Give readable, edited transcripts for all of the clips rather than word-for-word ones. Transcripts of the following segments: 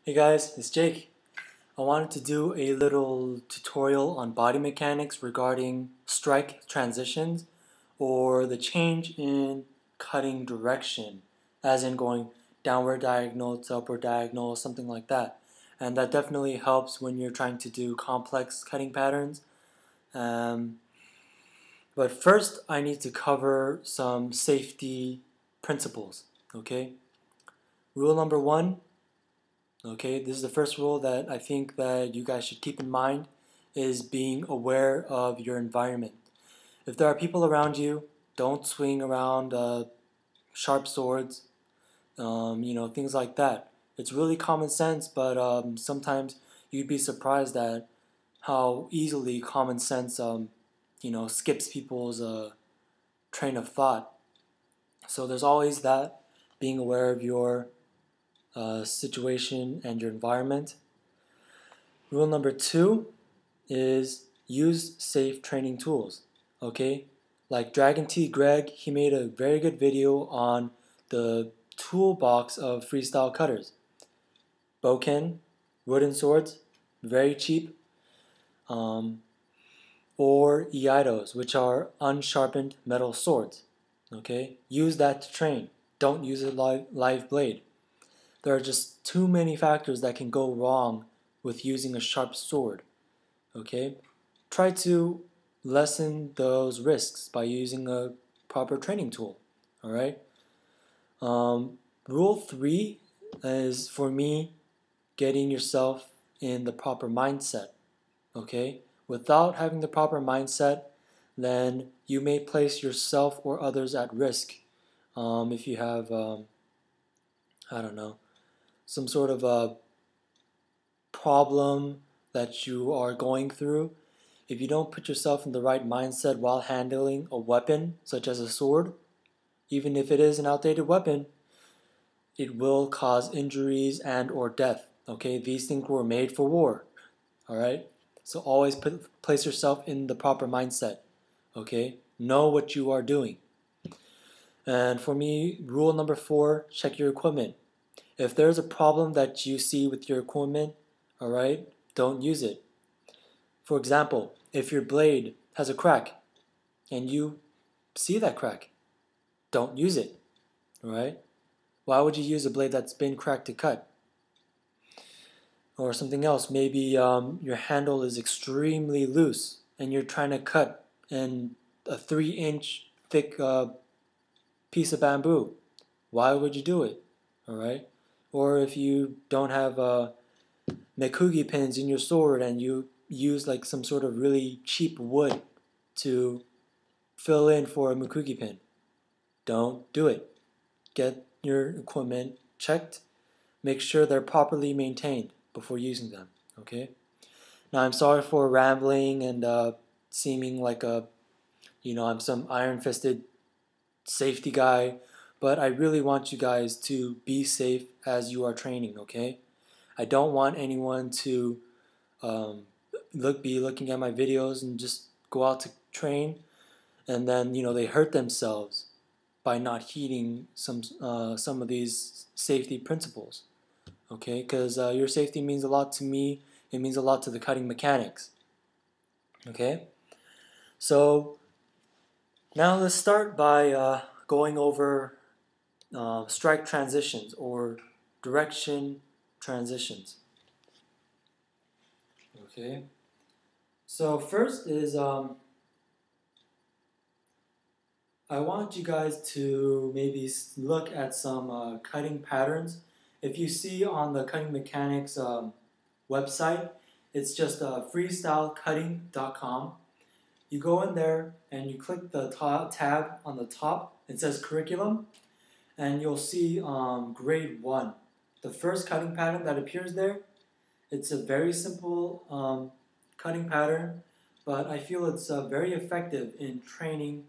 Hey guys, it's Jake. I wanted to do a little tutorial on body mechanics regarding strike transitions or the change in cutting direction, as in going downward diagonal to upward diagonal, something like that. And that definitely helps when you're trying to do complex cutting patterns. Um, but first, I need to cover some safety principles. Okay, rule number one. Okay, this is the first rule that I think that you guys should keep in mind is being aware of your environment. If there are people around you, don't swing around sharp swords, things like that. It's really common sense, but sometimes you'd be surprised at how easily common sense, skips people's train of thought. So there's always that, being aware of your situation and your environment. Rule number two is use safe training tools. Okay, like Dragon T Greg, he made a very good video on the toolbox of freestyle cutters. Bokken, wooden swords, very cheap, or iaidos, which are unsharpened metal swords. Okay, use that to train. Don't use a live blade. There are just too many factors that can go wrong with using a sharp sword. Okay, try to lessen those risks by using a proper training tool. All right. Rule three is for me getting yourself in the proper mindset. Okay, without having the proper mindset, then you may place yourself or others at risk. If you have, I don't know, some sort of a problem that you are going through, if you don't put yourself in the right mindset while handling a weapon, such as a sword, even if it is an outdated weapon, it will cause injuries and or death. Okay, these things were made for war. All right, so always place yourself in the proper mindset. Okay, know what you are doing. And for me, rule number four: check your equipment. If there's a problem that you see with your equipment, all right, don't use it. For example, if your blade has a crack and you see that crack, don't use it, right? Why would you use a blade that's been cracked to cut? Or something else, maybe your handle is extremely loose and you're trying to cut in a 3-inch thick piece of bamboo. Why would you do it? All right? Or if you don't have mekugi pins in your sword and you use like some sort of really cheap wood to fill in for a mekugi pin, don't do it. Get your equipment checked. Make sure they're properly maintained before using them. Okay. Now I'm sorry for rambling and seeming like I'm some iron-fisted safety guy, but I really want you guys to be safe as you are training. Okay. I don't want anyone to be looking at my videos and just go out to train and then they hurt themselves by not heeding some of these safety principles. Okay, because your safety means a lot to me. It means a lot to the cutting mechanics. Okay, so now let's start by going over strike transitions or direction transitions. Okay, so first is I want you guys to maybe look at some cutting patterns. If you see on the Cutting Mechanics website, it's just freestylecutting.com. You go in there and you click the tab on the top. It says curriculum, and you'll see grade 1. The first cutting pattern that appears there, it's a very simple cutting pattern, but I feel it's very effective in training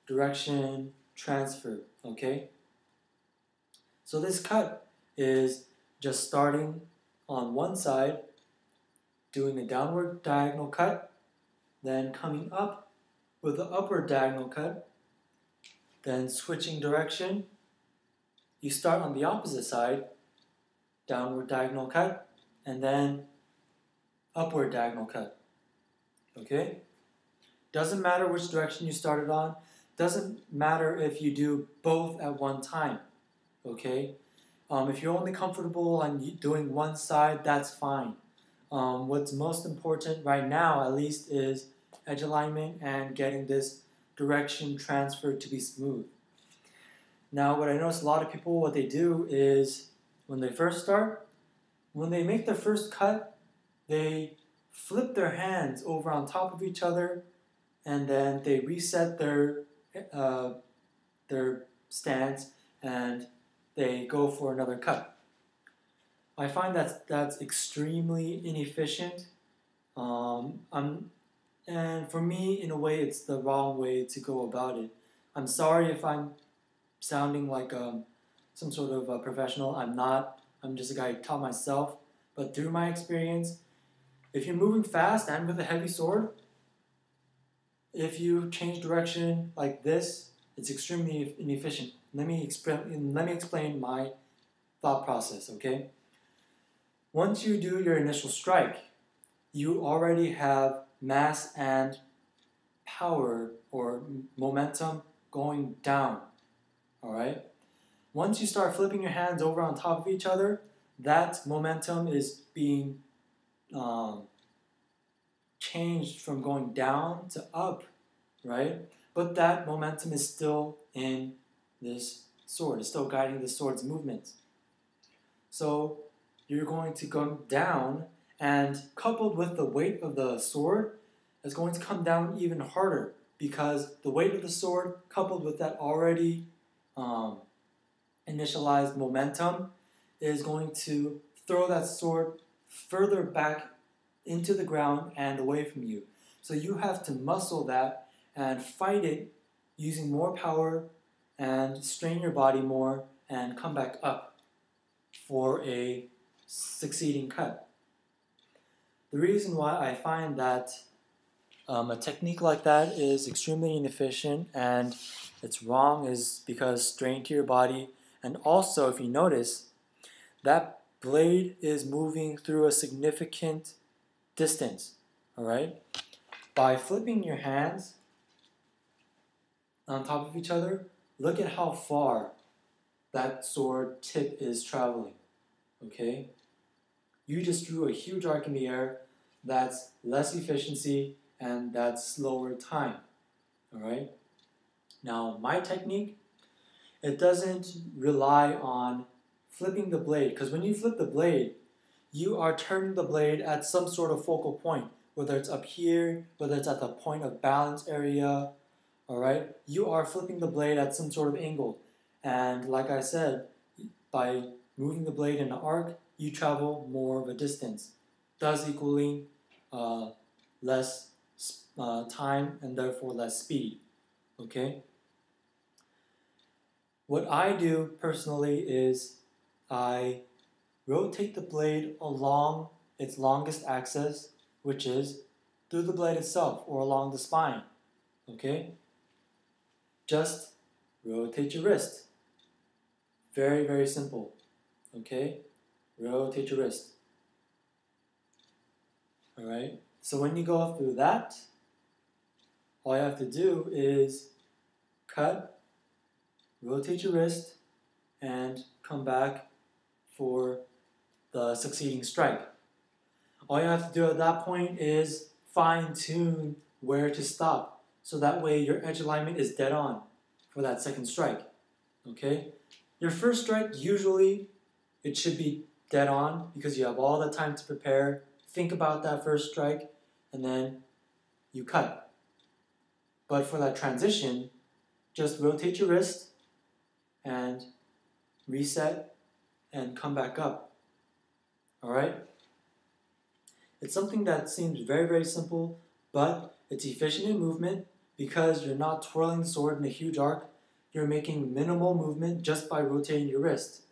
direction transfer. Okay, so this cut is just starting on one side, doing a downward diagonal cut, then coming up with an upward diagonal cut, then switching direction. You start on the opposite side, downward diagonal cut, and then upward diagonal cut. Okay? Doesn't matter which direction you started on. Doesn't matter if you do both at one time. Okay? If you're only comfortable on doing one side, that's fine. What's most important right now, at least, is edge alignment and getting this direction transferred to be smooth. Now, what I notice a lot of people, what they do is when they first start, when they make their first cut, they flip their hands over on top of each other, and then they reset their stance, and they go for another cut. I find that's extremely inefficient. And for me, in a way, it's the wrong way to go about it. I'm sorry if I'm sounding like some sort of a professional. I'm not. I'm just a guy who taught myself. But through my experience, if you're moving fast and with a heavy sword, if you change direction like this, it's extremely inefficient. Let me explain my thought process, okay? Once you do your initial strike, you already have mass and power or momentum going down, all right? Once you start flipping your hands over on top of each other, that momentum is being changed from going down to up, right? But that momentum is still in this sword. It's still guiding the sword's movement. So you're going to go down, and coupled with the weight of the sword, it's going to come down even harder because the weight of the sword coupled with that already initialized momentum is going to throw that sword further back into the ground and away from you. So you have to muscle that and fight it using more power and strain your body more and come back up for a succeeding cut. The reason why I find that a technique like that is extremely inefficient and it's wrong is because strain to your body, and also if you notice, that blade is moving through a significant distance, all right? By flipping your hands on top of each other, look at how far that sword tip is traveling, okay? You just drew a huge arc in the air. That's less efficiency and that's slower time, all right? Now, my technique, it doesn't rely on flipping the blade, because when you flip the blade, you are turning the blade at some sort of focal point, whether it's up here, whether it's at the point of balance area, all right? You are flipping the blade at some sort of angle. And like I said, by moving the blade in an arc, you travel more of a distance, thus equaling less time and therefore less speed, okay? What I do personally is I rotate the blade along its longest axis, which is through the blade itself or along the spine, okay? Just rotate your wrist. Very, very simple, okay? Rotate your wrist. All right? So when you go through that, all you have to do is cut, rotate your wrist, and come back for the succeeding strike. All you have to do at that point is fine-tune where to stop, so that way your edge alignment is dead on for that second strike, okay? Your first strike, usually, it should be dead on because you have all the time to prepare, think about that first strike, and then you cut. But for that transition, just rotate your wrist and reset and come back up, all right? It's something that seems very, very simple, but it's efficient in movement because you're not twirling the sword in a huge arc. You're making minimal movement just by rotating your wrist,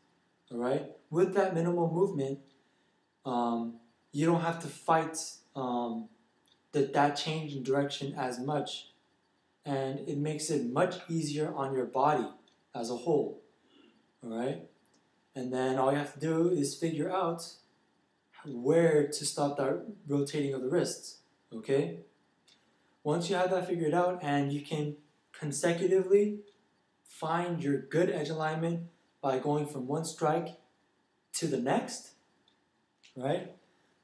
all right? With that minimal movement, you don't have to fight that change in direction as much, and it makes it much easier on your body as a whole, all right? And then all you have to do is figure out where to stop that rotating of the wrists, okay? Once you have that figured out and you can consecutively find your good edge alignment by going from one strike to the next, right?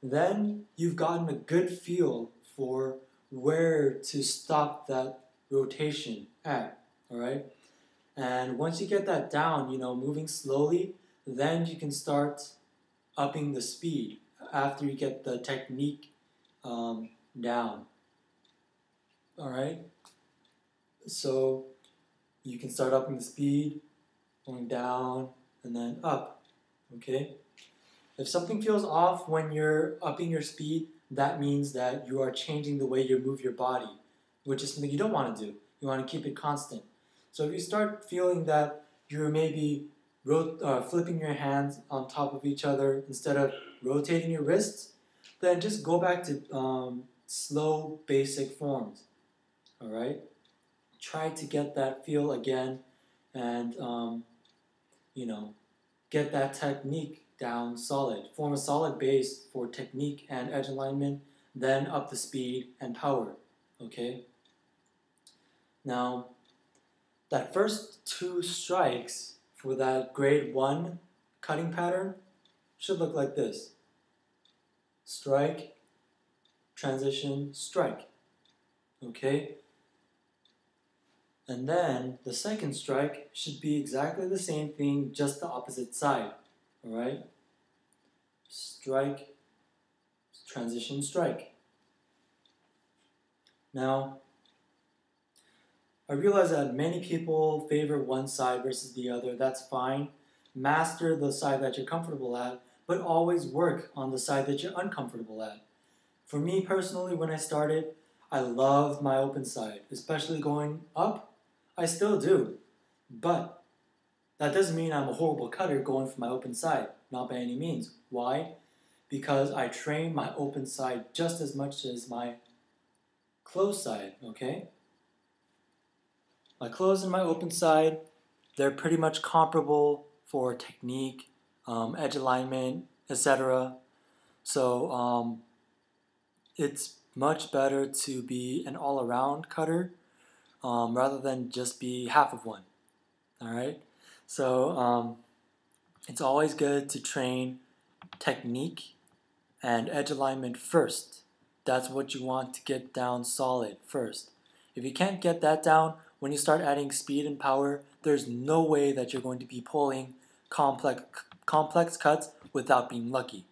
Then you've gotten a good feel for where to stop that rotation at, all right? And once you get that down, moving slowly, then you can start upping the speed after you get the technique down, all right? So you can start upping the speed, going down, and then up, okay? If something feels off when you're upping your speed, that means that you are changing the way you move your body, which is something you don't want to do. You want to keep it constant. So if you start feeling that you're maybe flipping your hands on top of each other instead of rotating your wrists, then just go back to slow, basic forms, all right? Try to get that feel again and, get that technique down solid. Form a solid base for technique and edge alignment, then up the speed and power, okay? Now, that first 2 strikes for that grade 1 cutting pattern should look like this. Strike, transition, strike, okay? And then the second strike should be exactly the same thing, just the opposite side, all right? Strike, transition, strike. Now, I realize that many people favor one side versus the other. That's fine. Master the side that you're comfortable at, but always work on the side that you're uncomfortable at. For me personally, when I started, I loved my open side, especially going up. I still do, but that doesn't mean I'm a horrible cutter going for my open side, not by any means. Why? Because I train my open side just as much as my closed side, okay? My closed and my open side, they're pretty much comparable for technique, edge alignment, etc. So it's much better to be an all-around cutter rather than just be half of one, all right? So it's always good to train technique and edge alignment first. That's what you want to get down solid first. If you can't get that down, when you start adding speed and power, there's no way that you're going to be pulling complex cuts without being lucky.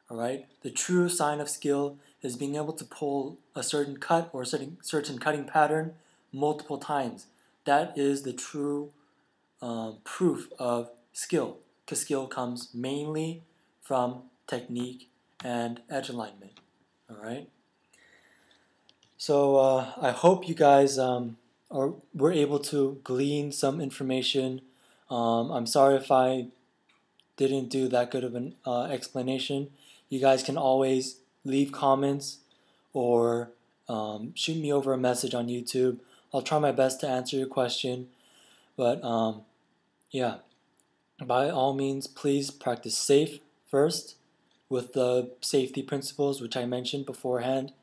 All right? The true sign of skill is being able to pull a certain cut or a certain cutting pattern multiple times. That is the true proof of skill, because skill comes mainly from technique and edge alignment. All right. So I hope you guys were able to glean some information. I'm sorry if I didn't do that good of an explanation. You guys can always leave comments or shoot me over a message on YouTube. I'll try my best to answer your question. But yeah, by all means, please practice safe first with the safety principles which I mentioned beforehand,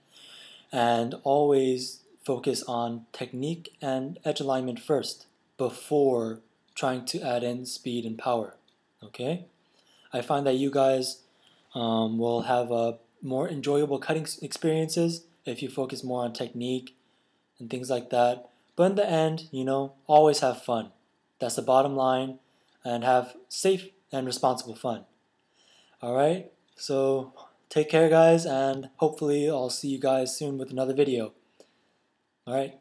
and always focus on technique and edge alignment first before trying to add in speed and power. Okay? I find that you guys will have more enjoyable cutting experiences if you focus more on technique and things like that. But in the end, always have fun. That's the bottom line, and have safe and responsible fun. Alright, so take care guys, and hopefully I'll see you guys soon with another video. Alright.